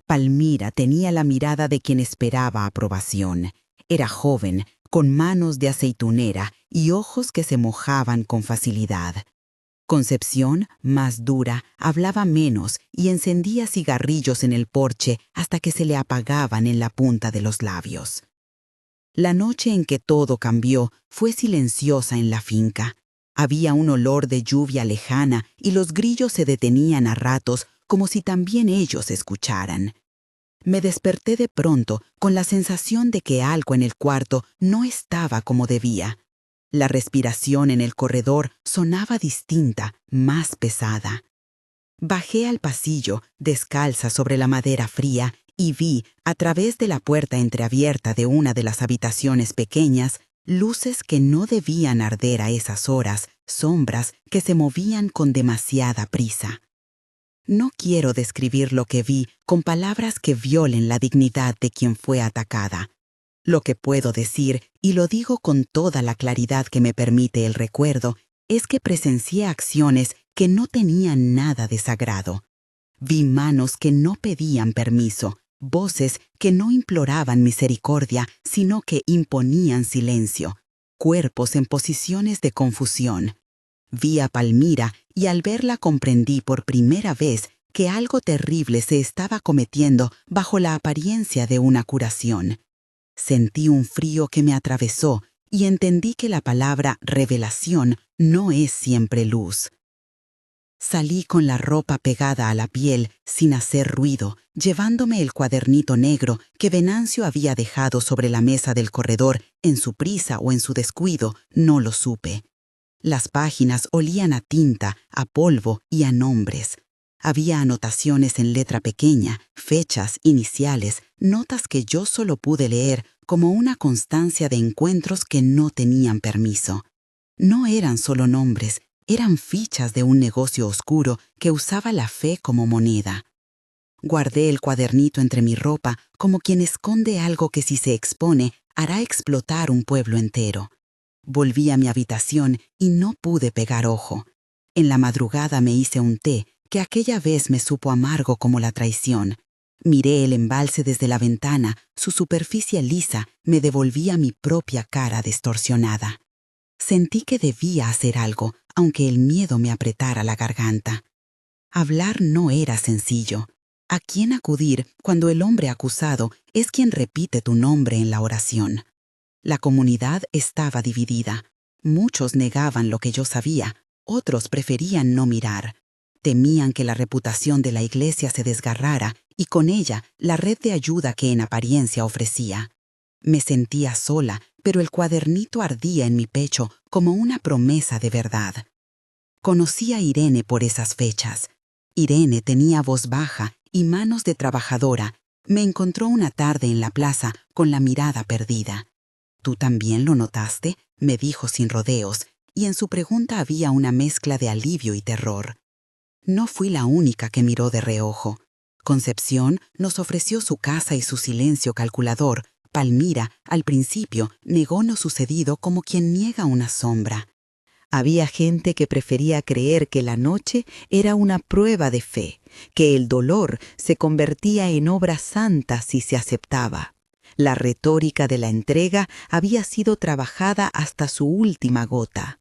Palmira tenía la mirada de quien esperaba aprobación. Era joven, con manos de aceitunera y ojos que se mojaban con facilidad. Concepción, más dura, hablaba menos y encendía cigarrillos en el porche hasta que se le apagaban en la punta de los labios. La noche en que todo cambió fue silenciosa en la finca. Había un olor de lluvia lejana y los grillos se detenían a ratos como si también ellos escucharan. Me desperté de pronto con la sensación de que algo en el cuarto no estaba como debía. La respiración en el corredor sonaba distinta, más pesada. Bajé al pasillo, descalza sobre la madera fría, y vi, a través de la puerta entreabierta de una de las habitaciones pequeñas, luces que no debían arder a esas horas, sombras que se movían con demasiada prisa. No quiero describir lo que vi con palabras que violen la dignidad de quien fue atacada. Lo que puedo decir, y lo digo con toda la claridad que me permite el recuerdo, es que presencié acciones que no tenían nada de sagrado. Vi manos que no pedían permiso, voces que no imploraban misericordia, sino que imponían silencio, cuerpos en posiciones de confusión. Vi a Palmira y al verla comprendí por primera vez que algo terrible se estaba cometiendo bajo la apariencia de una curación. Sentí un frío que me atravesó y entendí que la palabra revelación no es siempre luz. Salí con la ropa pegada a la piel, sin hacer ruido, llevándome el cuadernito negro que Venancio había dejado sobre la mesa del corredor, en su prisa o en su descuido, no lo supe. Las páginas olían a tinta, a polvo y a nombres. Había anotaciones en letra pequeña, fechas, iniciales, notas que yo solo pude leer como una constancia de encuentros que no tenían permiso. No eran solo nombres, eran fichas de un negocio oscuro que usaba la fe como moneda. Guardé el cuadernito entre mi ropa como quien esconde algo que si se expone hará explotar un pueblo entero. Volví a mi habitación y no pude pegar ojo. En la madrugada me hice un té, que aquella vez me supo amargo como la traición. Miré el embalse desde la ventana, su superficie lisa me devolvía mi propia cara distorsionada. Sentí que debía hacer algo, aunque el miedo me apretara la garganta. Hablar no era sencillo. ¿A quién acudir cuando el hombre acusado es quien repite tu nombre en la oración? La comunidad estaba dividida. Muchos negaban lo que yo sabía, otros preferían no mirar. Temían que la reputación de la iglesia se desgarrara y con ella la red de ayuda que en apariencia ofrecía. Me sentía sola, pero el cuadernito ardía en mi pecho como una promesa de verdad. Conocí a Irene por esas fechas. Irene tenía voz baja y manos de trabajadora. Me encontró una tarde en la plaza con la mirada perdida. «¿Tú también lo notaste?», me dijo sin rodeos, y en su pregunta había una mezcla de alivio y terror. No fui la única que miró de reojo. Concepción nos ofreció su casa y su silencio calculador. Palmira, al principio, negó lo sucedido como quien niega una sombra. Había gente que prefería creer que la noche era una prueba de fe, que el dolor se convertía en obra santa si se aceptaba. La retórica de la entrega había sido trabajada hasta su última gota.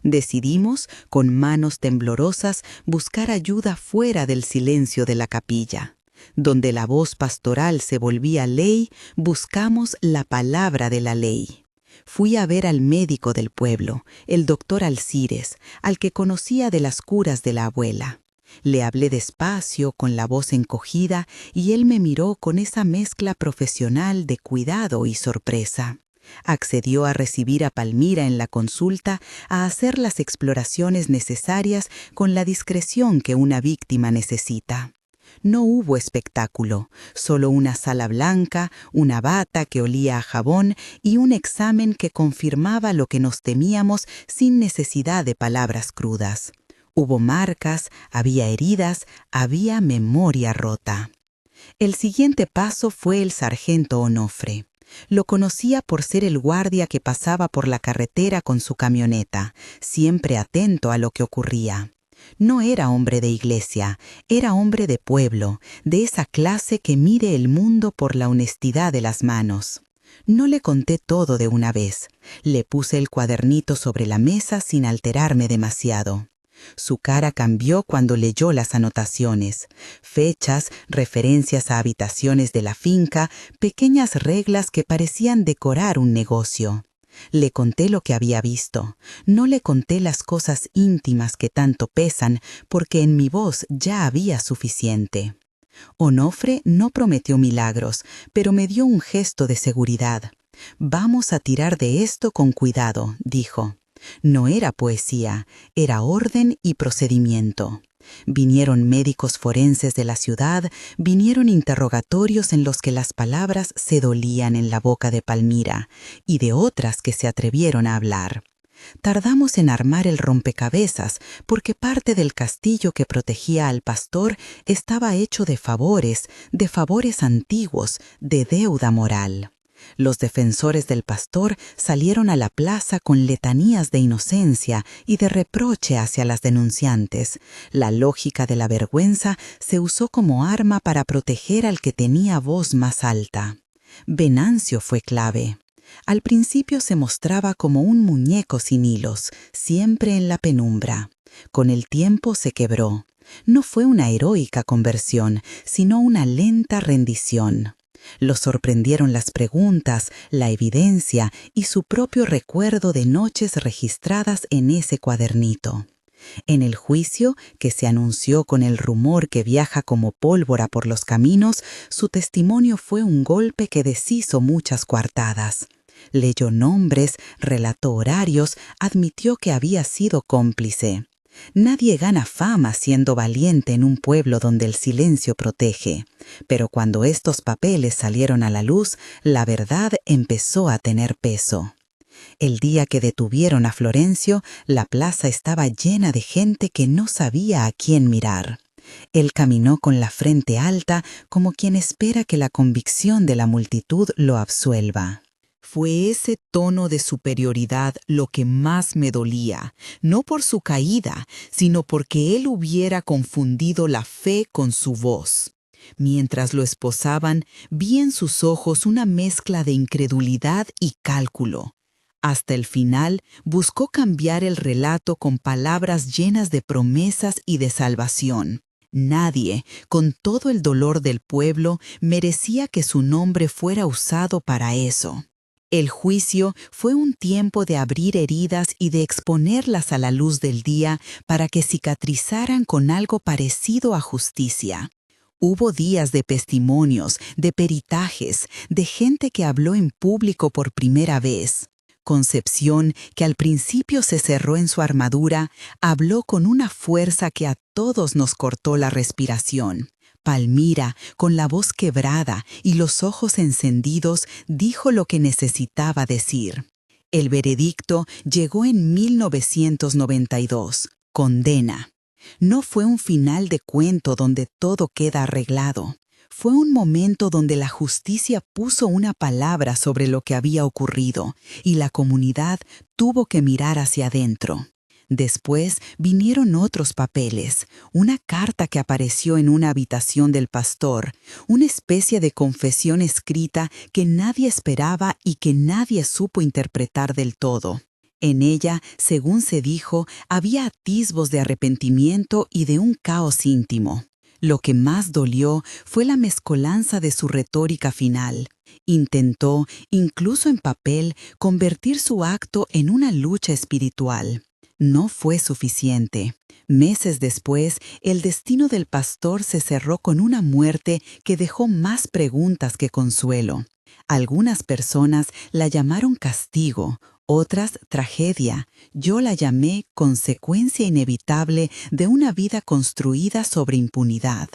Decidimos, con manos temblorosas, buscar ayuda fuera del silencio de la capilla. Donde la voz pastoral se volvía ley, buscamos la palabra de la ley. Fui a ver al médico del pueblo, el doctor Alcires, al que conocía de las curas de la abuela. Le hablé despacio, con la voz encogida, y él me miró con esa mezcla profesional de cuidado y sorpresa. Accedió a recibir a Palmira en la consulta, a hacer las exploraciones necesarias con la discreción que una víctima necesita. No hubo espectáculo, solo una sala blanca, una bata que olía a jabón y un examen que confirmaba lo que nos temíamos sin necesidad de palabras crudas. Hubo marcas, había heridas, había memoria rota. El siguiente paso fue el sargento Onofre. Lo conocía por ser el guardia que pasaba por la carretera con su camioneta, siempre atento a lo que ocurría. No era hombre de iglesia, era hombre de pueblo, de esa clase que mide el mundo por la honestidad de las manos. No le conté todo de una vez. Le puse el cuadernito sobre la mesa sin alterarme demasiado. Su cara cambió cuando leyó las anotaciones, fechas, referencias a habitaciones de la finca, pequeñas reglas que parecían decorar un negocio. Le conté lo que había visto. No le conté las cosas íntimas que tanto pesan, porque en mi voz ya había suficiente. Onofre no prometió milagros, pero me dio un gesto de seguridad. «Vamos a tirar de esto con cuidado», dijo. No era poesía, era orden y procedimiento. Vinieron médicos forenses de la ciudad, vinieron interrogatorios en los que las palabras se dolían en la boca de Palmira y de otras que se atrevieron a hablar. Tardamos en armar el rompecabezas porque parte del castillo que protegía al pastor estaba hecho de favores antiguos, de deuda moral. Los defensores del pastor salieron a la plaza con letanías de inocencia y de reproche hacia las denunciantes. La lógica de la vergüenza se usó como arma para proteger al que tenía voz más alta. Venancio fue clave. Al principio se mostraba como un muñeco sin hilos, siempre en la penumbra. Con el tiempo se quebró. No fue una heroica conversión, sino una lenta rendición. Lo sorprendieron las preguntas, la evidencia y su propio recuerdo de noches registradas en ese cuadernito. En el juicio, que se anunció con el rumor que viaja como pólvora por los caminos, su testimonio fue un golpe que deshizo muchas coartadas. Leyó nombres, relató horarios, admitió que había sido cómplice. Nadie gana fama siendo valiente en un pueblo donde el silencio protege. Pero cuando estos papeles salieron a la luz, la verdad empezó a tener peso. El día que detuvieron a Florencio, la plaza estaba llena de gente que no sabía a quién mirar. Él caminó con la frente alta, como quien espera que la convicción de la multitud lo absuelva. Fue ese tono de superioridad lo que más me dolía, no por su caída, sino porque él hubiera confundido la fe con su voz. Mientras lo esposaban, vi en sus ojos una mezcla de incredulidad y cálculo. Hasta el final, buscó cambiar el relato con palabras llenas de promesas y de salvación. Nadie, con todo el dolor del pueblo, merecía que su nombre fuera usado para eso. El juicio fue un tiempo de abrir heridas y de exponerlas a la luz del día para que cicatrizaran con algo parecido a justicia. Hubo días de testimonios, de peritajes, de gente que habló en público por primera vez. Concepción, que al principio se cerró en su armadura, habló con una fuerza que a todos nos cortó la respiración. Palmira, con la voz quebrada y los ojos encendidos, dijo lo que necesitaba decir. El veredicto llegó en 1992. Condena. No fue un final de cuento donde todo queda arreglado. Fue un momento donde la justicia puso una palabra sobre lo que había ocurrido y la comunidad tuvo que mirar hacia adentro. Después vinieron otros papeles, una carta que apareció en una habitación del pastor, una especie de confesión escrita que nadie esperaba y que nadie supo interpretar del todo. En ella, según se dijo, había atisbos de arrepentimiento y de un caos íntimo. Lo que más dolió fue la mezcolanza de su retórica final. Intentó, incluso en papel, convertir su acto en una lucha espiritual. No fue suficiente. Meses después, el destino del pastor se cerró con una muerte que dejó más preguntas que consuelo. Algunas personas la llamaron castigo, otras tragedia. Yo la llamé consecuencia inevitable de una vida construida sobre impunidad.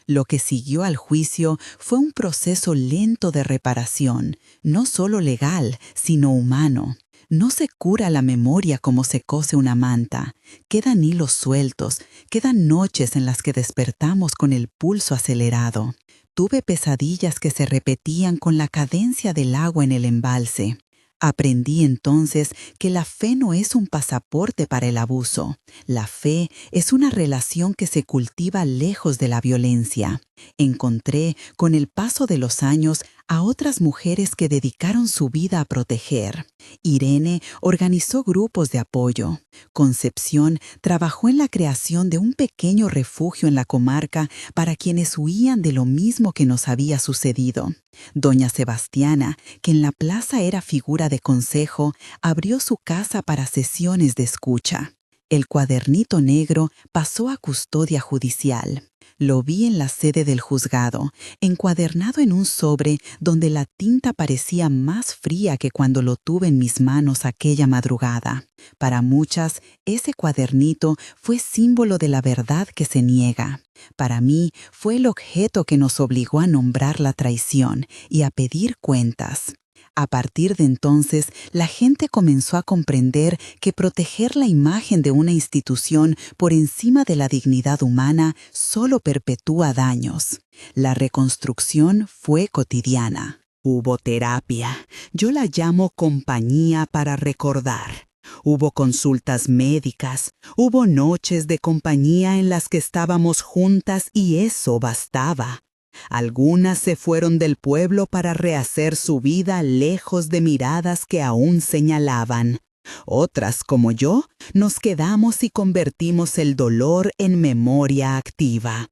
Lo que siguió al juicio fue un proceso lento de reparación, no solo legal, sino humano. No se cura la memoria como se cose una manta. Quedan hilos sueltos, quedan noches en las que despertamos con el pulso acelerado. Tuve pesadillas que se repetían con la cadencia del agua en el embalse. Aprendí entonces que la fe no es un pasaporte para el abuso. La fe es una relación que se cultiva lejos de la violencia. Encontré, con el paso de los años, a otras mujeres que dedicaron su vida a proteger. Irene organizó grupos de apoyo. Concepción trabajó en la creación de un pequeño refugio en la comarca para quienes huían de lo mismo que nos había sucedido. Doña Sebastiana, que en la plaza era figura de consejo, abrió su casa para sesiones de escucha. El cuadernito negro pasó a custodia judicial. Lo vi en la sede del juzgado, encuadernado en un sobre donde la tinta parecía más fría que cuando lo tuve en mis manos aquella madrugada. Para muchas, ese cuadernito fue símbolo de la verdad que se niega. Para mí, fue el objeto que nos obligó a nombrar la traición y a pedir cuentas. A partir de entonces, la gente comenzó a comprender que proteger la imagen de una institución por encima de la dignidad humana solo perpetúa daños. La reconstrucción fue cotidiana. Hubo terapia. Yo la llamo compañía para recordar. Hubo consultas médicas, hubo noches de compañía en las que estábamos juntas y eso bastaba. Algunas se fueron del pueblo para rehacer su vida lejos de miradas que aún señalaban. Otras, como yo, nos quedamos y convertimos el dolor en memoria activa.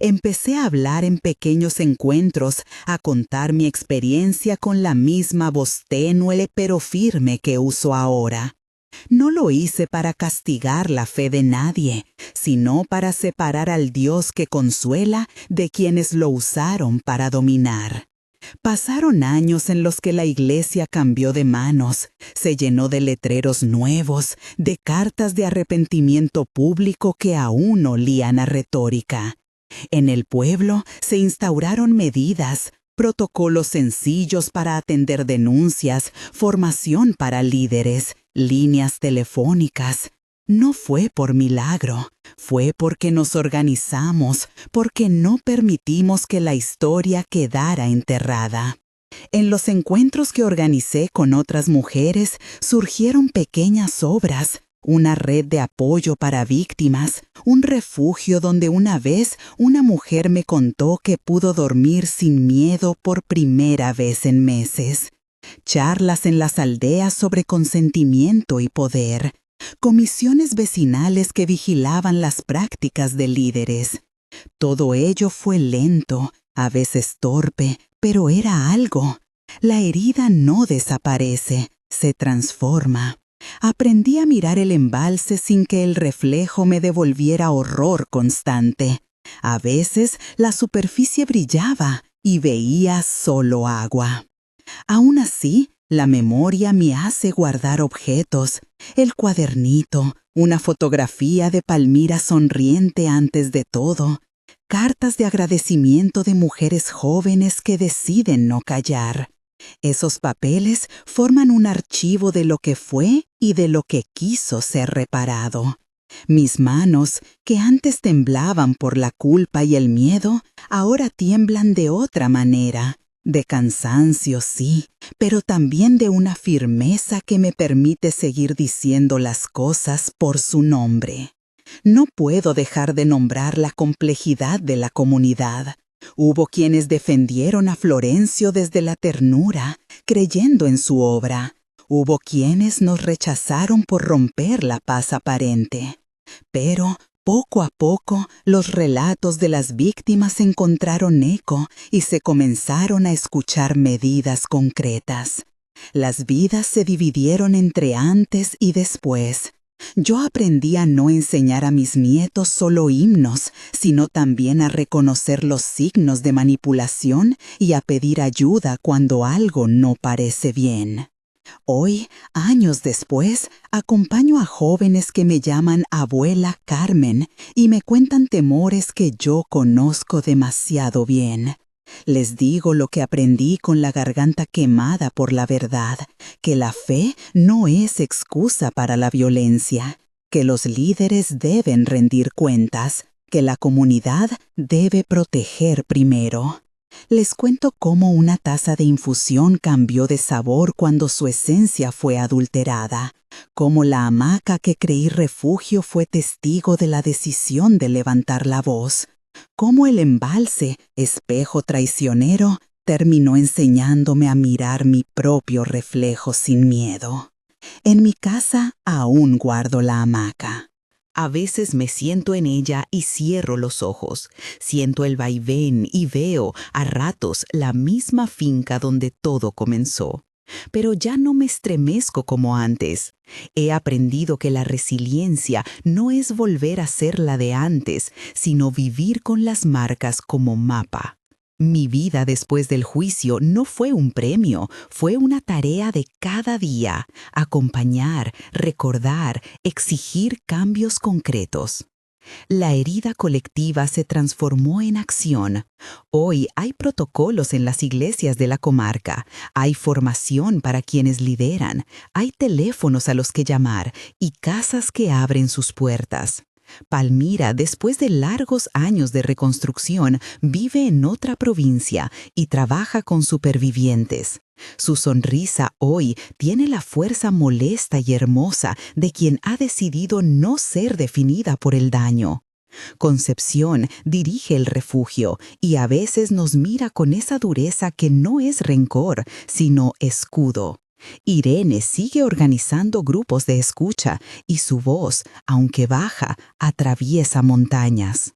Empecé a hablar en pequeños encuentros, a contar mi experiencia con la misma voz tenue pero firme que uso ahora. No lo hice para castigar la fe de nadie, sino para separar al Dios que consuela de quienes lo usaron para dominar. Pasaron años en los que la iglesia cambió de manos, se llenó de letreros nuevos, de cartas de arrepentimiento público que aún olían a retórica. En el pueblo se instauraron medidas, protocolos sencillos para atender denuncias, formación para líderes, líneas telefónicas. No fue por milagro, fue porque nos organizamos, porque no permitimos que la historia quedara enterrada. En los encuentros que organicé con otras mujeres surgieron pequeñas obras, una red de apoyo para víctimas, un refugio donde una vez una mujer me contó que pudo dormir sin miedo por primera vez en meses. Charlas en las aldeas sobre consentimiento y poder, comisiones vecinales que vigilaban las prácticas de líderes. Todo ello fue lento, a veces torpe, pero era algo. La herida no desaparece, se transforma. Aprendí a mirar el embalse sin que el reflejo me devolviera horror constante. A veces la superficie brillaba y veía solo agua. Aún así, la memoria me hace guardar objetos, el cuadernito, una fotografía de Palmira sonriente antes de todo, cartas de agradecimiento de mujeres jóvenes que deciden no callar. Esos papeles forman un archivo de lo que fue y de lo que quiso ser reparado. Mis manos, que antes temblaban por la culpa y el miedo, ahora tiemblan de otra manera. De cansancio, sí, pero también de una firmeza que me permite seguir diciendo las cosas por su nombre. No puedo dejar de nombrar la complejidad de la comunidad. Hubo quienes defendieron a Florencio desde la ternura, creyendo en su obra. Hubo quienes nos rechazaron por romper la paz aparente. Pero, poco a poco, los relatos de las víctimas encontraron eco y se comenzaron a escuchar medidas concretas. Las vidas se dividieron entre antes y después. Yo aprendí a no enseñar a mis nietos solo himnos, sino también a reconocer los signos de manipulación y a pedir ayuda cuando algo no parece bien. Hoy, años después, acompaño a jóvenes que me llaman abuela Carmen y me cuentan temores que yo conozco demasiado bien. Les digo lo que aprendí con la garganta quemada por la verdad, que la fe no es excusa para la violencia, que los líderes deben rendir cuentas, que la comunidad debe proteger primero. Les cuento cómo una taza de infusión cambió de sabor cuando su esencia fue adulterada, cómo la hamaca que creí refugio fue testigo de la decisión de levantar la voz, cómo el embalse, espejo traicionero, terminó enseñándome a mirar mi propio reflejo sin miedo. En mi casa aún guardo la hamaca. A veces me siento en ella y cierro los ojos. Siento el vaivén y veo, a ratos, la misma finca donde todo comenzó. Pero ya no me estremezco como antes. He aprendido que la resiliencia no es volver a ser la de antes, sino vivir con las marcas como mapa. Mi vida después del juicio no fue un premio, fue una tarea de cada día, acompañar, recordar, exigir cambios concretos. La herida colectiva se transformó en acción. Hoy hay protocolos en las iglesias de la comarca, hay formación para quienes lideran, hay teléfonos a los que llamar y casas que abren sus puertas. Palmira, después de largos años de reconstrucción, vive en otra provincia y trabaja con supervivientes. Su sonrisa hoy tiene la fuerza molesta y hermosa de quien ha decidido no ser definida por el daño. Concepción dirige el refugio y a veces nos mira con esa dureza que no es rencor, sino escudo. Irene sigue organizando grupos de escucha y su voz, aunque baja, atraviesa montañas.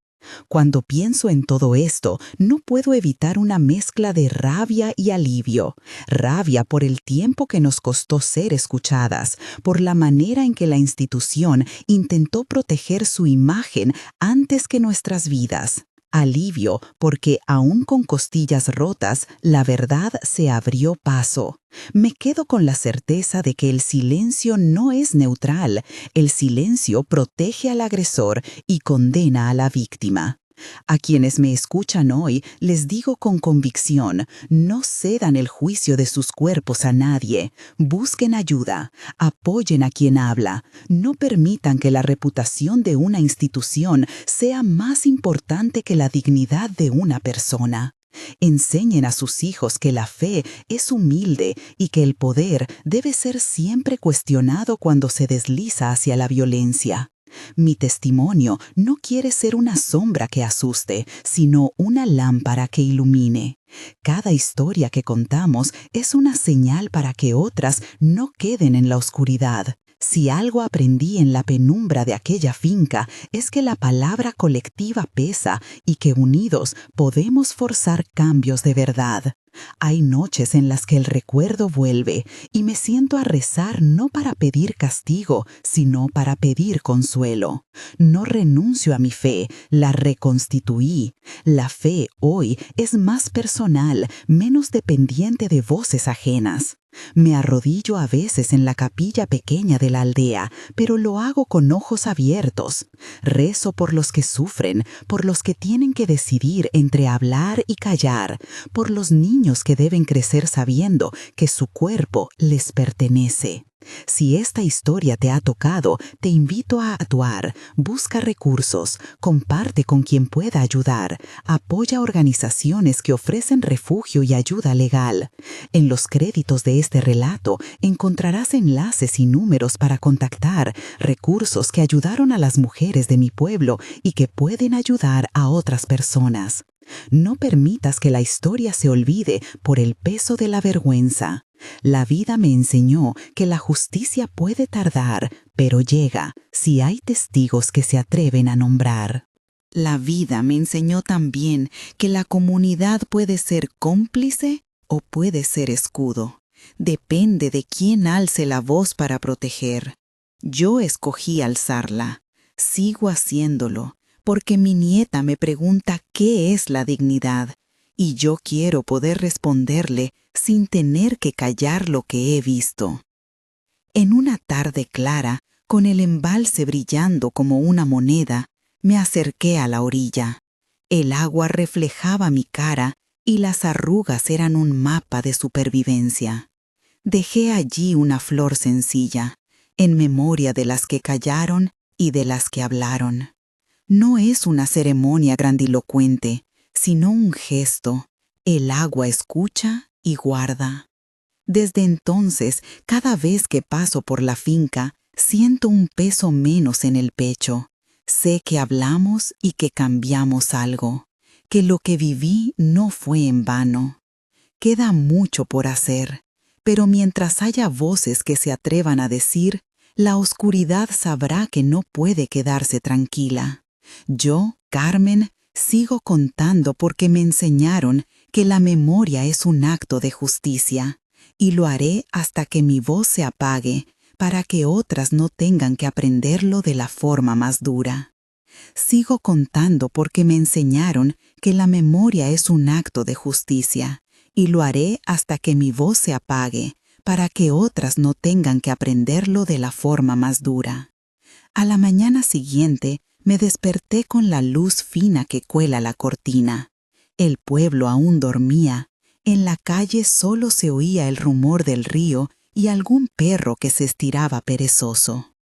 Cuando pienso en todo esto, no puedo evitar una mezcla de rabia y alivio. Rabia por el tiempo que nos costó ser escuchadas, por la manera en que la institución intentó proteger su imagen antes que nuestras vidas. Alivio porque, aún con costillas rotas, la verdad se abrió paso. Me quedo con la certeza de que el silencio no es neutral. El silencio protege al agresor y condena a la víctima. A quienes me escuchan hoy, les digo con convicción, no cedan el juicio de sus cuerpos a nadie. Busquen ayuda, apoyen a quien habla. No permitan que la reputación de una institución sea más importante que la dignidad de una persona. Enseñen a sus hijos que la fe es humilde y que el poder debe ser siempre cuestionado cuando se desliza hacia la violencia. Mi testimonio no quiere ser una sombra que asuste, sino una lámpara que ilumine. Cada historia que contamos es una señal para que otras no queden en la oscuridad. Si algo aprendí en la penumbra de aquella finca es que la palabra colectiva pesa y que unidos podemos forzar cambios de verdad. Hay noches en las que el recuerdo vuelve y me siento a rezar no para pedir castigo, sino para pedir consuelo. No renuncio a mi fe, la reconstituí. La fe hoy es más personal, menos dependiente de voces ajenas. Me arrodillo a veces en la capilla pequeña de la aldea, pero lo hago con ojos abiertos. Rezo por los que sufren, por los que tienen que decidir entre hablar y callar, por los niños que deben crecer sabiendo que su cuerpo les pertenece. Si esta historia te ha tocado, te invito a actuar, busca recursos, comparte con quien pueda ayudar, apoya organizaciones que ofrecen refugio y ayuda legal. En los créditos de este relato encontrarás enlaces y números para contactar, recursos que ayudaron a las mujeres de mi pueblo y que pueden ayudar a otras personas. No permitas que la historia se olvide por el peso de la vergüenza. La vida me enseñó que la justicia puede tardar, pero llega si hay testigos que se atreven a nombrar. La vida me enseñó también que la comunidad puede ser cómplice o puede ser escudo. Depende de quién alce la voz para proteger. Yo escogí alzarla. Sigo haciéndolo, porque mi nieta me pregunta qué es la dignidad, y yo quiero poder responderle sin tener que callar lo que he visto. En una tarde clara, con el embalse brillando como una moneda, me acerqué a la orilla. El agua reflejaba mi cara y las arrugas eran un mapa de supervivencia. Dejé allí una flor sencilla, en memoria de las que callaron y de las que hablaron. No es una ceremonia grandilocuente, sino un gesto. El agua escucha y guarda. Desde entonces, cada vez que paso por la finca, siento un peso menos en el pecho. Sé que hablamos y que cambiamos algo, que lo que viví no fue en vano. Queda mucho por hacer, pero mientras haya voces que se atrevan a decir, la oscuridad sabrá que no puede quedarse tranquila. Yo, Carmen, sigo contando porque me enseñaron que la memoria es un acto de justicia, y lo haré hasta que mi voz se apague, para que otras no tengan que aprenderlo de la forma más dura. Sigo contando porque me enseñaron que la memoria es un acto de justicia, y lo haré hasta que mi voz se apague, para que otras no tengan que aprenderlo de la forma más dura. A la mañana siguiente me desperté con la luz fina que cuela la cortina. El pueblo aún dormía. En la calle solo se oía el rumor del río y algún perro que se estiraba perezoso.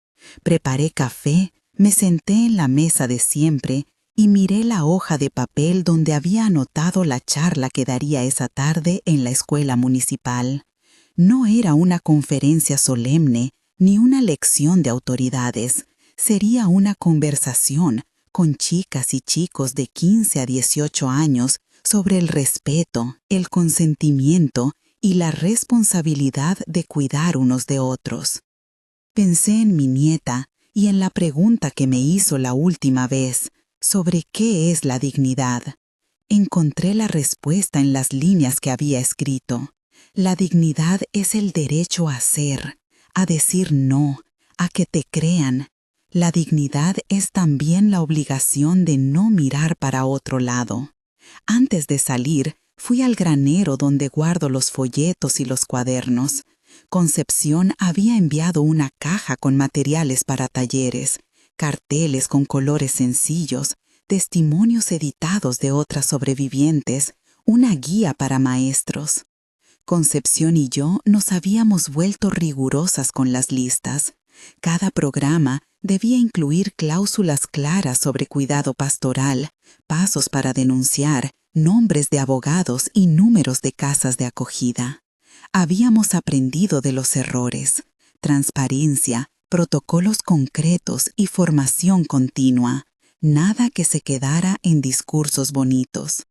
Preparé café, me senté en la mesa de siempre y miré la hoja de papel donde había anotado la charla que daría esa tarde en la escuela municipal. No era una conferencia solemne ni una lección de autoridades. Sería una conversación con chicas y chicos de 15 a 18 años sobre el respeto, el consentimiento y la responsabilidad de cuidar unos de otros. Pensé en mi nieta y en la pregunta que me hizo la última vez sobre qué es la dignidad. Encontré la respuesta en las líneas que había escrito. La dignidad es el derecho a ser, a decir no, a que te crean. La dignidad es también la obligación de no mirar para otro lado. Antes de salir, fui al granero donde guardo los folletos y los cuadernos. Concepción había enviado una caja con materiales para talleres, carteles con colores sencillos, testimonios editados de otras sobrevivientes, una guía para maestros. Concepción y yo nos habíamos vuelto rigurosas con las listas. Cada programa debía incluir cláusulas claras sobre cuidado pastoral, pasos para denunciar, nombres de abogados y números de casas de acogida. Habíamos aprendido de los errores, transparencia, protocolos concretos y formación continua, nada que se quedara en discursos bonitos.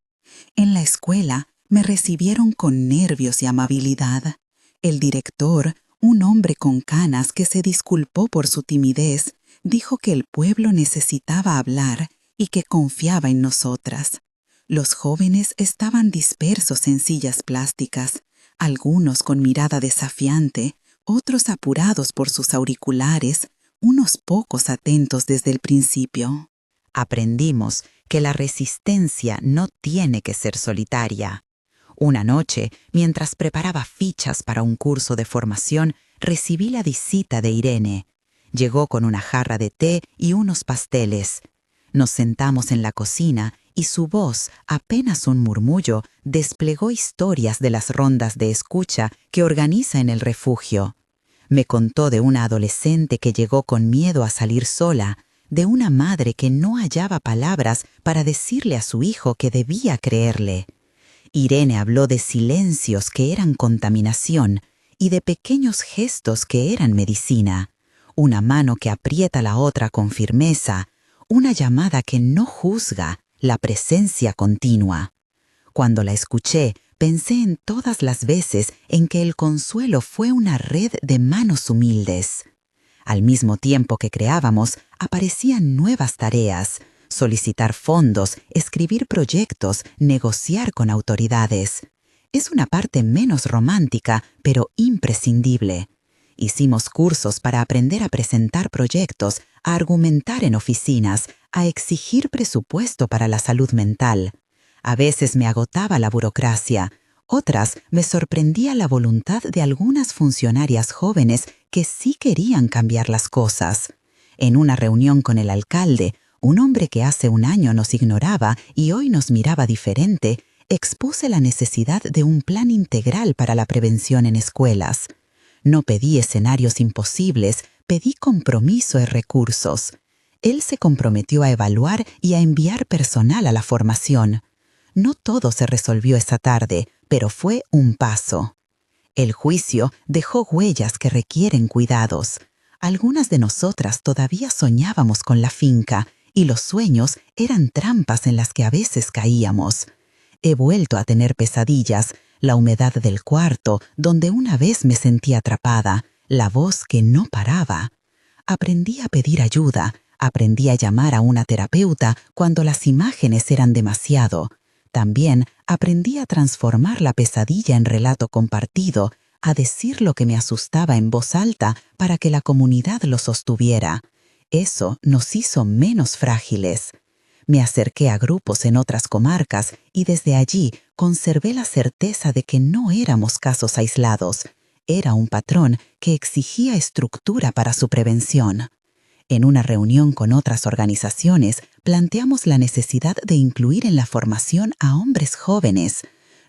En la escuela me recibieron con nervios y amabilidad. El director, un hombre con canas que se disculpó por su timidez, dijo que el pueblo necesitaba hablar y que confiaba en nosotras. Los jóvenes estaban dispersos en sillas plásticas, algunos con mirada desafiante, otros apurados por sus auriculares, unos pocos atentos desde el principio. Aprendimos que la resistencia no tiene que ser solitaria. Una noche, mientras preparaba fichas para un curso de formación, recibí la visita de Irene. Llegó con una jarra de té y unos pasteles. Nos sentamos en la cocina y su voz, apenas un murmullo, desplegó historias de las rondas de escucha que organiza en el refugio. Me contó de una adolescente que llegó con miedo a salir sola, de una madre que no hallaba palabras para decirle a su hijo que debía creerle. Irene habló de silencios que eran contaminación y de pequeños gestos que eran medicina, una mano que aprieta la otra con firmeza, una llamada que no juzga, la presencia continua. Cuando la escuché, pensé en todas las veces en que el consuelo fue una red de manos humildes. Al mismo tiempo que creábamos, aparecían nuevas tareas: solicitar fondos, escribir proyectos, negociar con autoridades. Es una parte menos romántica, pero imprescindible. Hicimos cursos para aprender a presentar proyectos, a argumentar en oficinas, a exigir presupuesto para la salud mental. A veces me agotaba la burocracia, otras me sorprendía la voluntad de algunas funcionarias jóvenes que sí querían cambiar las cosas. En una reunión con el alcalde, un hombre que hace un año nos ignoraba y hoy nos miraba diferente, expuse la necesidad de un plan integral para la prevención en escuelas. No pedí escenarios imposibles, pedí compromiso y recursos. Él se comprometió a evaluar y a enviar personal a la formación. No todo se resolvió esa tarde, pero fue un paso. El juicio dejó huellas que requieren cuidados. Algunas de nosotras todavía soñábamos con la finca y los sueños eran trampas en las que a veces caíamos. He vuelto a tener pesadillas, la humedad del cuarto donde una vez me sentí atrapada, la voz que no paraba. Aprendí a pedir ayuda, aprendí a llamar a una terapeuta cuando las imágenes eran demasiado. También aprendí a transformar la pesadilla en relato compartido, a decir lo que me asustaba en voz alta para que la comunidad lo sostuviera. Eso nos hizo menos frágiles. Me acerqué a grupos en otras comarcas y desde allí conservé la certeza de que no éramos casos aislados. Era un patrón que exigía estructura para su prevención. En una reunión con otras organizaciones, planteamos la necesidad de incluir en la formación a hombres jóvenes,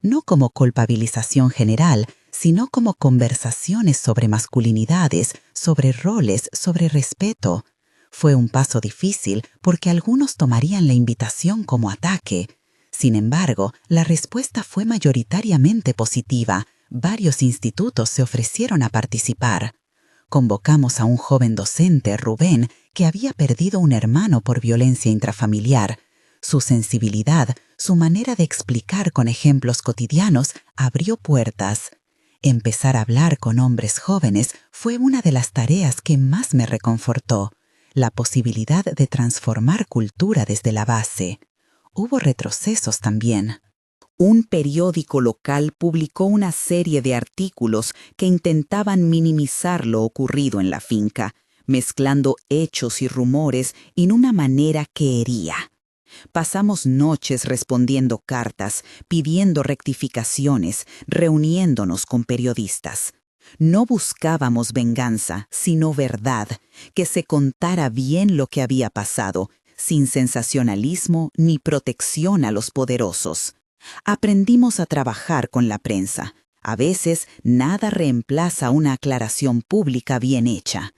no como culpabilización general, sino como conversaciones sobre masculinidades, sobre roles, sobre respeto. Fue un paso difícil porque algunos tomarían la invitación como ataque. Sin embargo, la respuesta fue mayoritariamente positiva. Varios institutos se ofrecieron a participar. Convocamos a un joven docente, Rubén, que había perdido un hermano por violencia intrafamiliar. Su sensibilidad, su manera de explicar con ejemplos cotidianos, abrió puertas. Empezar a hablar con hombres jóvenes fue una de las tareas que más me reconfortó. La posibilidad de transformar cultura desde la base. Hubo retrocesos también. Un periódico local publicó una serie de artículos que intentaban minimizar lo ocurrido en la finca, mezclando hechos y rumores en una manera que hería. Pasamos noches respondiendo cartas, pidiendo rectificaciones, reuniéndonos con periodistas. No buscábamos venganza, sino verdad, que se contara bien lo que había pasado, sin sensacionalismo ni protección a los poderosos. Aprendimos a trabajar con la prensa. A veces, nada reemplaza una aclaración pública bien hecha.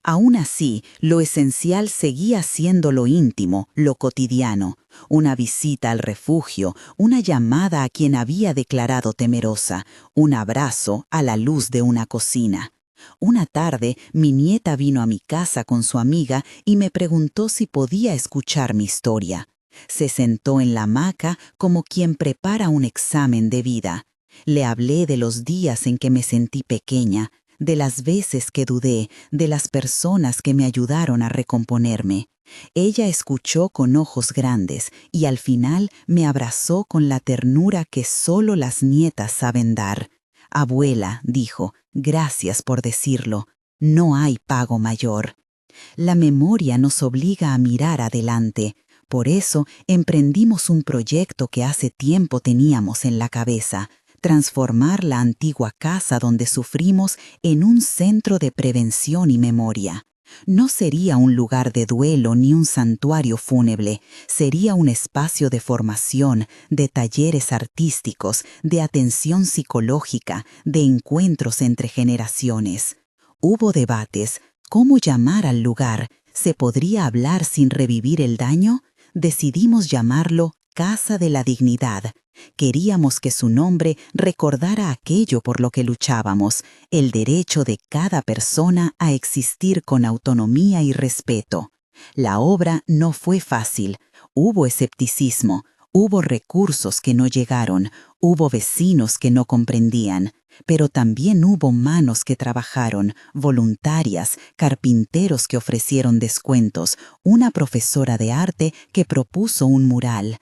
Aún así, lo esencial seguía siendo lo íntimo, lo cotidiano, una visita al refugio, una llamada a quien había declarado temerosa, un abrazo a la luz de una cocina. Una tarde, mi nieta vino a mi casa con su amiga y me preguntó si podía escuchar mi historia. Se sentó en la hamaca como quien prepara un examen de vida. Le hablé de los días en que me sentí pequeña, de las veces que dudé, de las personas que me ayudaron a recomponerme. Ella escuchó con ojos grandes y al final me abrazó con la ternura que solo las nietas saben dar. Abuela, dijo, gracias por decirlo. No hay pago mayor. La memoria nos obliga a mirar adelante. Por eso emprendimos un proyecto que hace tiempo teníamos en la cabeza, transformar la antigua casa donde sufrimos en un centro de prevención y memoria. No sería un lugar de duelo ni un santuario fúnebre, sería un espacio de formación, de talleres artísticos, de atención psicológica, de encuentros entre generaciones. Hubo debates. ¿Cómo llamar al lugar? ¿Se podría hablar sin revivir el daño? Decidimos llamarlo Casa de la Dignidad. Queríamos que su nombre recordara aquello por lo que luchábamos, el derecho de cada persona a existir con autonomía y respeto. La obra no fue fácil. Hubo escepticismo, hubo recursos que no llegaron, hubo vecinos que no comprendían. Pero también hubo manos que trabajaron, voluntarias, carpinteros que ofrecieron descuentos, una profesora de arte que propuso un mural.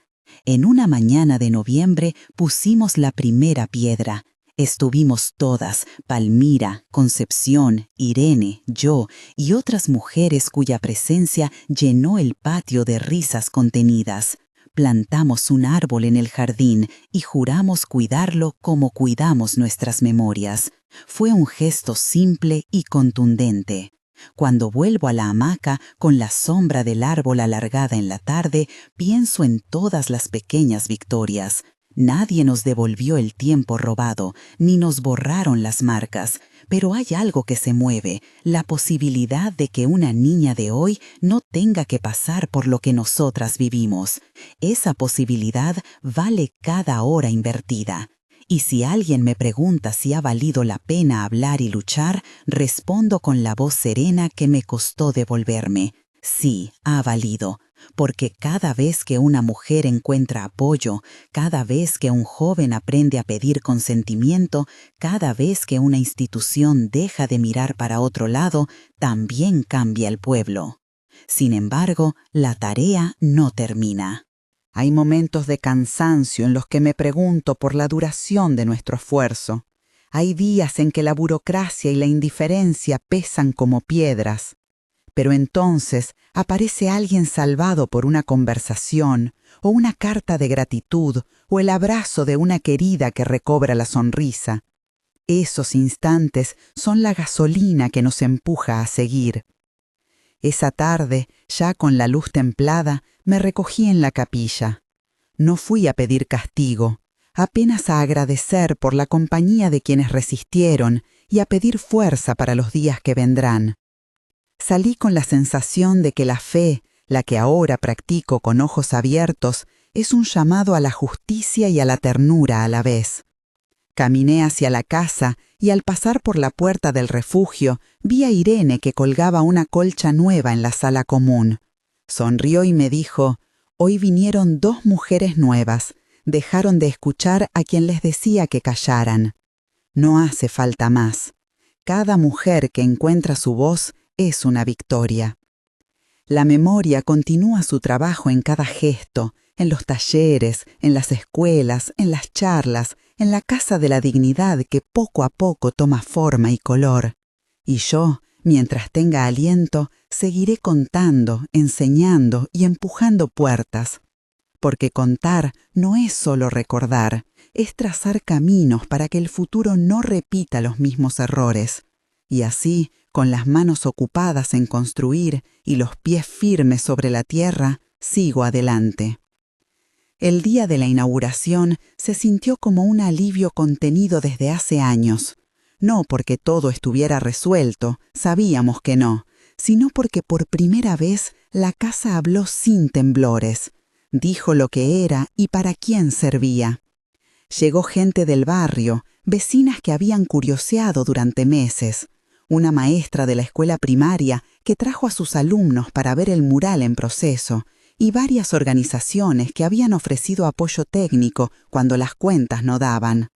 En una mañana de noviembre pusimos la primera piedra. Estuvimos todas, Palmira, Concepción, Irene, yo y otras mujeres cuya presencia llenó el patio de risas contenidas. Plantamos un árbol en el jardín y juramos cuidarlo como cuidamos nuestras memorias. Fue un gesto simple y contundente. Cuando vuelvo a la hamaca, con la sombra del árbol alargada en la tarde, pienso en todas las pequeñas victorias. Nadie nos devolvió el tiempo robado, ni nos borraron las marcas, pero hay algo que se mueve, la posibilidad de que una niña de hoy no tenga que pasar por lo que nosotras vivimos. Esa posibilidad vale cada hora invertida. Y si alguien me pregunta si ha valido la pena hablar y luchar, respondo con la voz serena que me costó devolverme. Sí, ha valido, porque cada vez que una mujer encuentra apoyo, cada vez que un joven aprende a pedir consentimiento, cada vez que una institución deja de mirar para otro lado, también cambia el pueblo. Sin embargo, la tarea no termina. Hay momentos de cansancio en los que me pregunto por la duración de nuestro esfuerzo. Hay días en que la burocracia y la indiferencia pesan como piedras. Pero entonces aparece alguien salvado por una conversación, o una carta de gratitud, o el abrazo de una querida que recobra la sonrisa. Esos instantes son la gasolina que nos empuja a seguir. Esa tarde, ya con la luz templada, me recogí en la capilla. No fui a pedir castigo, apenas a agradecer por la compañía de quienes resistieron y a pedir fuerza para los días que vendrán. Salí con la sensación de que la fe, la que ahora practico con ojos abiertos, es un llamado a la justicia y a la ternura a la vez. Caminé hacia la casa y al pasar por la puerta del refugio vi a Irene que colgaba una colcha nueva en la sala común. Sonrió y me dijo: «Hoy vinieron 2 mujeres nuevas. Dejaron de escuchar a quien les decía que callaran. No hace falta más. Cada mujer que encuentra su voz es una victoria». La memoria continúa su trabajo en cada gesto, en los talleres, en las escuelas, en las charlas, en la Casa de la Dignidad que poco a poco toma forma y color. Y yo, mientras tenga aliento, seguiré contando, enseñando y empujando puertas. Porque contar no es solo recordar, es trazar caminos para que el futuro no repita los mismos errores. Y así, con las manos ocupadas en construir y los pies firmes sobre la tierra, sigo adelante. El día de la inauguración se sintió como un alivio contenido desde hace años. No porque todo estuviera resuelto, sabíamos que no, sino porque por primera vez la casa habló sin temblores. Dijo lo que era y para quién servía. Llegó gente del barrio, vecinas que habían curioseado durante meses. Una maestra de la escuela primaria que trajo a sus alumnos para ver el mural en proceso, y varias organizaciones que habían ofrecido apoyo técnico cuando las cuentas no daban.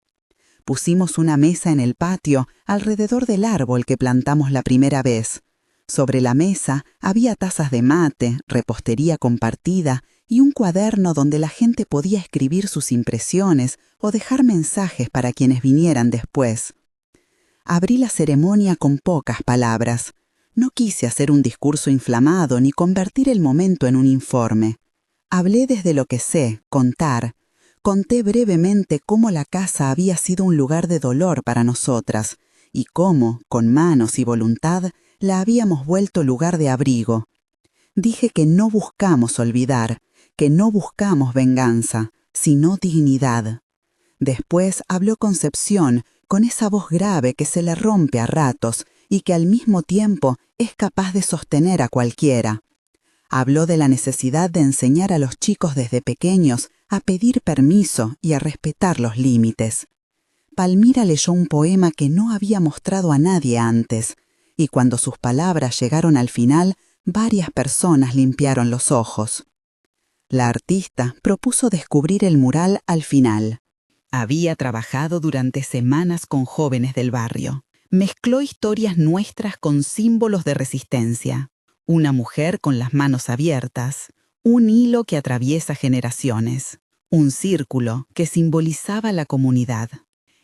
Pusimos una mesa en el patio alrededor del árbol que plantamos la primera vez. Sobre la mesa había tazas de mate, repostería compartida y un cuaderno donde la gente podía escribir sus impresiones o dejar mensajes para quienes vinieran después. Abrí la ceremonia con pocas palabras. No quise hacer un discurso inflamado ni convertir el momento en un informe. Hablé desde lo que sé, contar. Conté brevemente cómo la casa había sido un lugar de dolor para nosotras y cómo, con manos y voluntad, la habíamos vuelto lugar de abrigo. Dije que no buscamos olvidar, que no buscamos venganza, sino dignidad. Después habló Concepción, con esa voz grave que se le rompe a ratos y que al mismo tiempo es capaz de sostener a cualquiera. Habló de la necesidad de enseñar a los chicos desde pequeños a pedir permiso y a respetar los límites. Palmira leyó un poema que no había mostrado a nadie antes, y cuando sus palabras llegaron al final, varias personas limpiaron los ojos. La artista propuso descubrir el mural al final. Había trabajado durante semanas con jóvenes del barrio. Mezcló historias nuestras con símbolos de resistencia. Una mujer con las manos abiertas, un hilo que atraviesa generaciones, un círculo que simbolizaba la comunidad.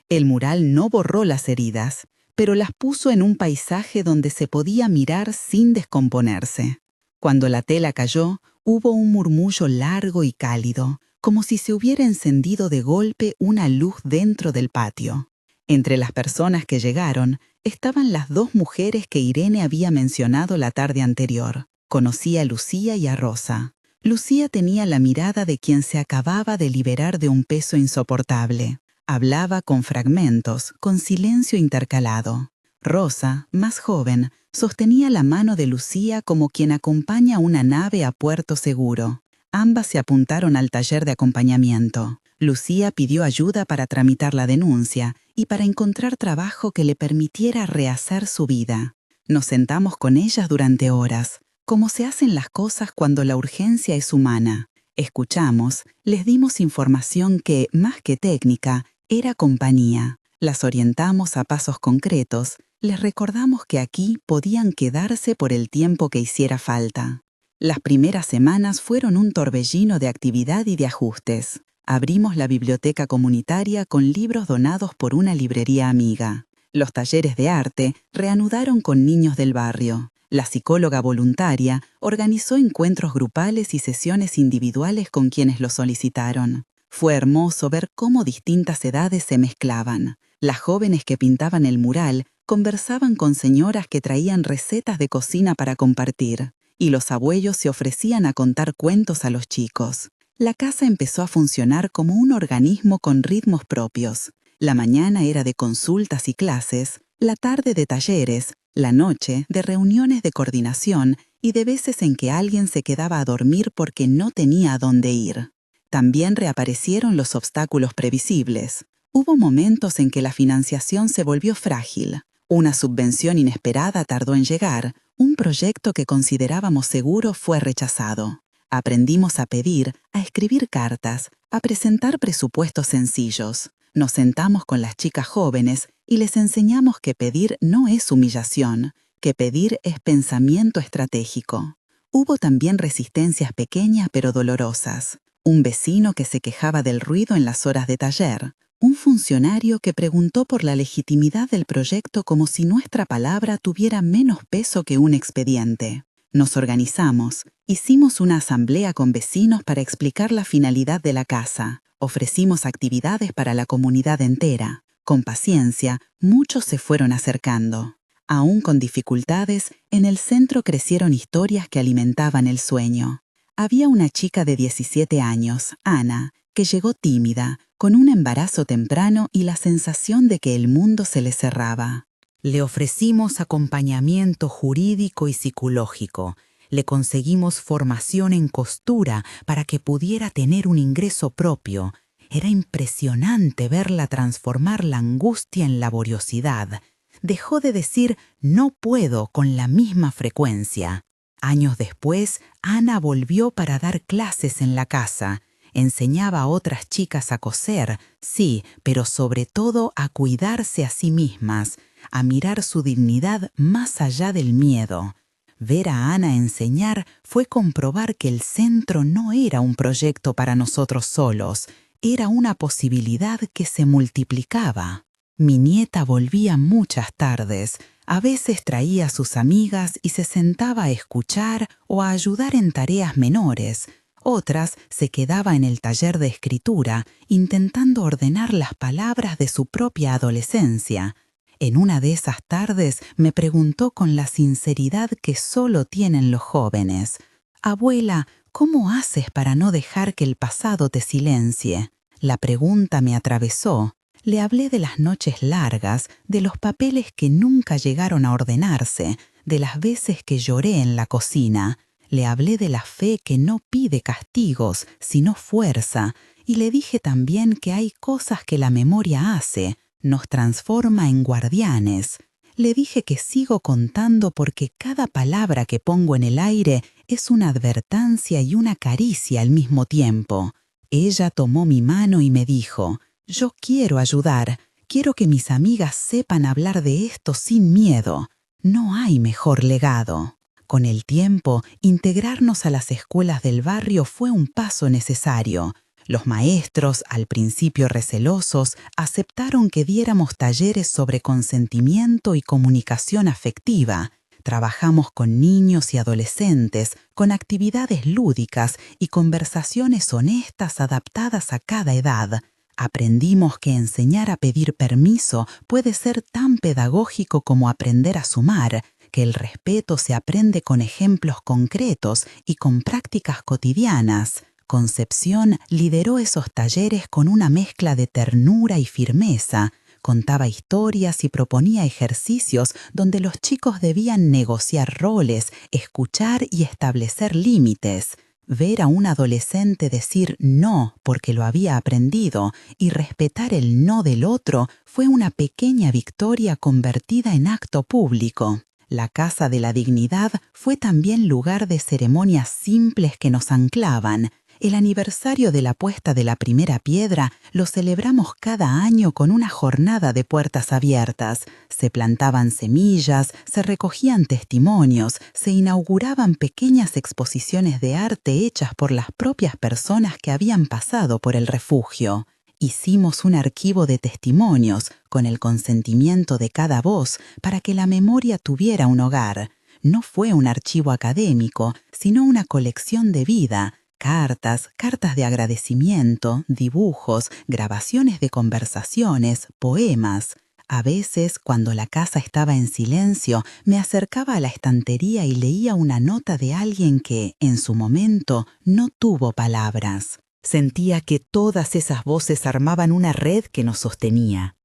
El mural no borró las heridas, pero las puso en un paisaje donde se podía mirar sin descomponerse. Cuando la tela cayó, hubo un murmullo largo y cálido, como si se hubiera encendido de golpe una luz dentro del patio. Entre las personas que llegaron estaban las 2 mujeres que Irene había mencionado la tarde anterior. Conocí a Lucía y a Rosa. Lucía tenía la mirada de quien se acababa de liberar de un peso insoportable. Hablaba con fragmentos, con silencio intercalado. Rosa, más joven, sostenía la mano de Lucía como quien acompaña una nave a puerto seguro. Ambas se apuntaron al taller de acompañamiento. Lucía pidió ayuda para tramitar la denuncia y para encontrar trabajo que le permitiera rehacer su vida. Nos sentamos con ellas durante horas, como se hacen las cosas cuando la urgencia es humana. Escuchamos, les dimos información que, más que técnica, era compañía. Las orientamos a pasos concretos, les recordamos que aquí podían quedarse por el tiempo que hiciera falta. Las primeras semanas fueron un torbellino de actividad y de ajustes. Abrimos la biblioteca comunitaria con libros donados por una librería amiga. Los talleres de arte reanudaron con niños del barrio. La psicóloga voluntaria organizó encuentros grupales y sesiones individuales con quienes lo solicitaron. Fue hermoso ver cómo distintas edades se mezclaban. Las jóvenes que pintaban el mural conversaban con señoras que traían recetas de cocina para compartir, y los abuelos se ofrecían a contar cuentos a los chicos. La casa empezó a funcionar como un organismo con ritmos propios. La mañana era de consultas y clases, la tarde de talleres, la noche de reuniones de coordinación y de veces en que alguien se quedaba a dormir porque no tenía a dónde ir. También reaparecieron los obstáculos previsibles. Hubo momentos en que la financiación se volvió frágil. Una subvención inesperada tardó en llegar. Un proyecto que considerábamos seguro fue rechazado. Aprendimos a pedir, a escribir cartas, a presentar presupuestos sencillos. Nos sentamos con las chicas jóvenes y les enseñamos que pedir no es humillación, que pedir es pensamiento estratégico. Hubo también resistencias pequeñas pero dolorosas. Un vecino que se quejaba del ruido en las horas de taller. Un funcionario que preguntó por la legitimidad del proyecto como si nuestra palabra tuviera menos peso que un expediente. Nos organizamos, hicimos una asamblea con vecinos para explicar la finalidad de la casa. Ofrecimos actividades para la comunidad entera. Con paciencia, muchos se fueron acercando. Aún con dificultades, en el centro crecieron historias que alimentaban el sueño. Había una chica de 17 años, Ana, que llegó tímida, con un embarazo temprano y la sensación de que el mundo se le cerraba. Le ofrecimos acompañamiento jurídico y psicológico. Le conseguimos formación en costura para que pudiera tener un ingreso propio. Era impresionante verla transformar la angustia en laboriosidad. Dejó de decir «no puedo» con la misma frecuencia. Años después, Ana volvió para dar clases en la casa. Enseñaba a otras chicas a coser, sí, pero sobre todo a cuidarse a sí mismas, a mirar su dignidad más allá del miedo. Ver a Ana enseñar fue comprobar que el centro no era un proyecto para nosotros solos, era una posibilidad que se multiplicaba. Mi nieta volvía muchas tardes. A veces traía a sus amigas y se sentaba a escuchar o a ayudar en tareas menores. Otras se quedaba en el taller de escritura, intentando ordenar las palabras de su propia adolescencia. En una de esas tardes me preguntó con la sinceridad que solo tienen los jóvenes: «Abuela, ¿cómo haces para no dejar que el pasado te silencie?». La pregunta me atravesó. Le hablé de las noches largas, de los papeles que nunca llegaron a ordenarse, de las veces que lloré en la cocina. Le hablé de la fe que no pide castigos, sino fuerza, y le dije también que hay cosas que la memoria hace, nos transforma en guardianes. Le dije que sigo contando porque cada palabra que pongo en el aire es una advertencia y una caricia al mismo tiempo. Ella tomó mi mano y me dijo: «Yo quiero ayudar, quiero que mis amigas sepan hablar de esto sin miedo. No hay mejor legado». Con el tiempo, integrarnos a las escuelas del barrio fue un paso necesario. Los maestros, al principio recelosos, aceptaron que diéramos talleres sobre consentimiento y comunicación afectiva. Trabajamos con niños y adolescentes, con actividades lúdicas y conversaciones honestas adaptadas a cada edad. Aprendimos que enseñar a pedir permiso puede ser tan pedagógico como aprender a sumar, que el respeto se aprende con ejemplos concretos y con prácticas cotidianas. Concepción lideró esos talleres con una mezcla de ternura y firmeza. Contaba historias y proponía ejercicios donde los chicos debían negociar roles, escuchar y establecer límites. Ver a un adolescente decir no porque lo había aprendido y respetar el no del otro fue una pequeña victoria convertida en acto público. La Casa de la Dignidad fue también lugar de ceremonias simples que nos anclaban. El aniversario de la puesta de la primera piedra lo celebramos cada año con una jornada de puertas abiertas. Se plantaban semillas, se recogían testimonios, se inauguraban pequeñas exposiciones de arte hechas por las propias personas que habían pasado por el refugio. Hicimos un archivo de testimonios con el consentimiento de cada voz para que la memoria tuviera un hogar. No fue un archivo académico, sino una colección de vida. Cartas de agradecimiento, dibujos, grabaciones de conversaciones, poemas. A veces, cuando la casa estaba en silencio, me acercaba a la estantería y leía una nota de alguien que, en su momento, no tuvo palabras. Sentía que todas esas voces armaban una red que nos sostenía.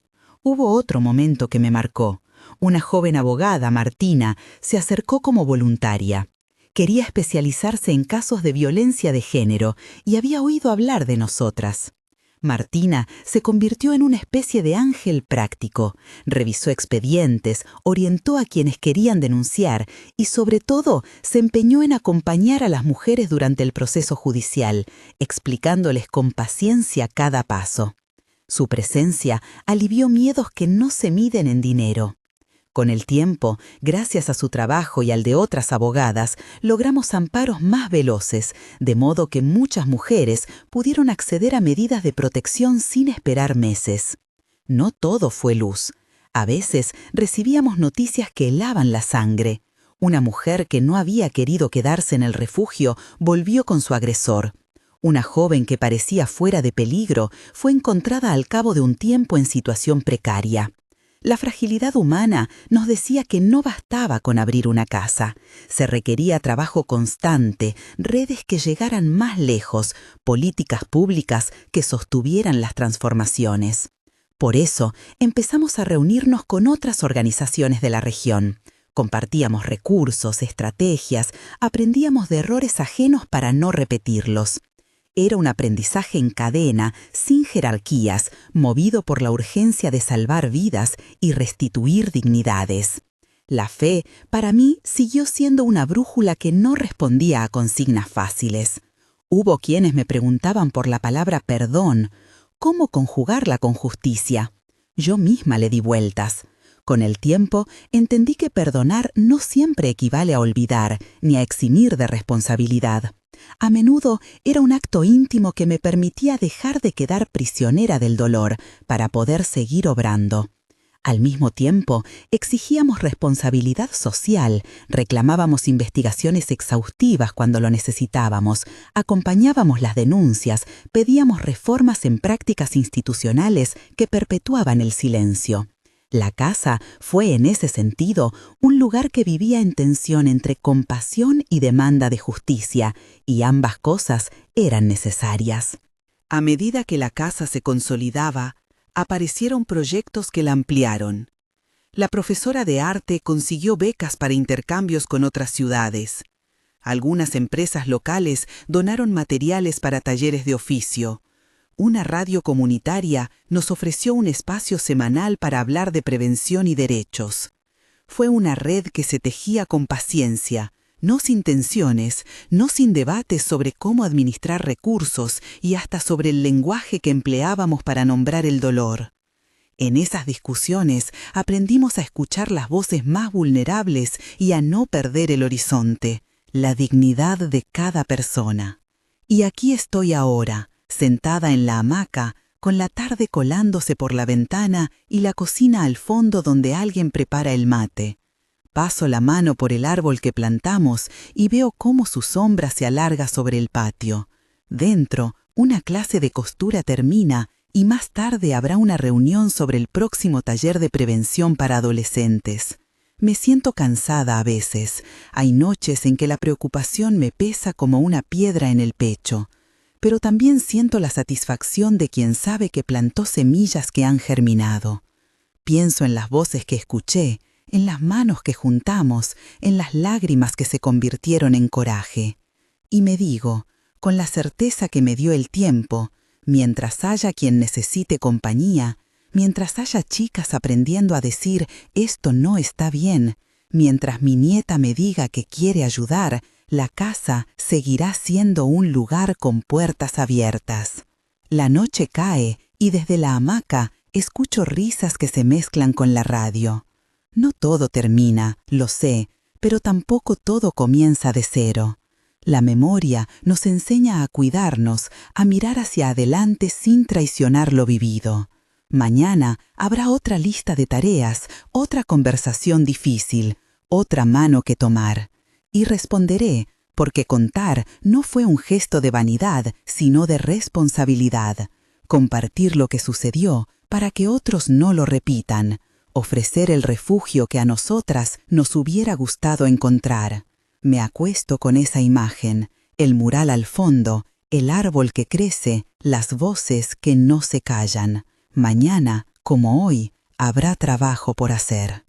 Hubo otro momento que me marcó. Una joven abogada, Martina, se acercó como voluntaria. Quería especializarse en casos de violencia de género y había oído hablar de nosotras. Martina se convirtió en una especie de ángel práctico, revisó expedientes, orientó a quienes querían denunciar y, sobre todo, se empeñó en acompañar a las mujeres durante el proceso judicial, explicándoles con paciencia cada paso. Su presencia alivió miedos que no se miden en dinero. Con el tiempo, gracias a su trabajo y al de otras abogadas, logramos amparos más veloces, de modo que muchas mujeres pudieron acceder a medidas de protección sin esperar meses. No todo fue luz. A veces recibíamos noticias que helaban la sangre. Una mujer que no había querido quedarse en el refugio volvió con su agresor. Una joven que parecía fuera de peligro fue encontrada al cabo de un tiempo en situación precaria. La fragilidad humana nos decía que no bastaba con abrir una casa. Se requería trabajo constante, redes que llegaran más lejos, políticas públicas que sostuvieran las transformaciones. Por eso, empezamos a reunirnos con otras organizaciones de la región. Compartíamos recursos, estrategias, aprendíamos de errores ajenos para no repetirlos. Era un aprendizaje en cadena, sin jerarquías, movido por la urgencia de salvar vidas y restituir dignidades. La fe, para mí, siguió siendo una brújula que no respondía a consignas fáciles. Hubo quienes me preguntaban por la palabra perdón. ¿Cómo conjugarla con justicia? Yo misma le di vueltas. Con el tiempo, entendí que perdonar no siempre equivale a olvidar, ni a eximir de responsabilidad. A menudo era un acto íntimo que me permitía dejar de quedar prisionera del dolor para poder seguir obrando. Al mismo tiempo, exigíamos responsabilidad social, reclamábamos investigaciones exhaustivas cuando lo necesitábamos, acompañábamos las denuncias, pedíamos reformas en prácticas institucionales que perpetuaban el silencio. La casa fue, en ese sentido, un lugar que vivía en tensión entre compasión y demanda de justicia, y ambas cosas eran necesarias. A medida que la casa se consolidaba, aparecieron proyectos que la ampliaron. La profesora de arte consiguió becas para intercambios con otras ciudades. Algunas empresas locales donaron materiales para talleres de oficio. Una radio comunitaria nos ofreció un espacio semanal para hablar de prevención y derechos. Fue una red que se tejía con paciencia, no sin tensiones, no sin debates sobre cómo administrar recursos y hasta sobre el lenguaje que empleábamos para nombrar el dolor. En esas discusiones aprendimos a escuchar las voces más vulnerables y a no perder el horizonte, la dignidad de cada persona. Y aquí estoy ahora, sentada en la hamaca, con la tarde colándose por la ventana y la cocina al fondo donde alguien prepara el mate. Paso la mano por el árbol que plantamos y veo cómo su sombra se alarga sobre el patio. Dentro, una clase de costura termina y más tarde habrá una reunión sobre el próximo taller de prevención para adolescentes. Me siento cansada a veces. Hay noches en que la preocupación me pesa como una piedra en el pecho. Pero también siento la satisfacción de quien sabe que plantó semillas que han germinado. Pienso en las voces que escuché, en las manos que juntamos, en las lágrimas que se convirtieron en coraje. Y me digo, con la certeza que me dio el tiempo, mientras haya quien necesite compañía, mientras haya chicas aprendiendo a decir «esto no está bien», mientras mi nieta me diga que quiere ayudar, la casa seguirá siendo un lugar con puertas abiertas. La noche cae y desde la hamaca escucho risas que se mezclan con la radio. No todo termina, lo sé, pero tampoco todo comienza de cero. La memoria nos enseña a cuidarnos, a mirar hacia adelante sin traicionar lo vivido. Mañana habrá otra lista de tareas, otra conversación difícil, otra mano que tomar. Y responderé, porque contar no fue un gesto de vanidad, sino de responsabilidad. Compartir lo que sucedió para que otros no lo repitan. Ofrecer el refugio que a nosotras nos hubiera gustado encontrar. Me acuesto con esa imagen, el mural al fondo, el árbol que crece, las voces que no se callan. Mañana, como hoy, habrá trabajo por hacer.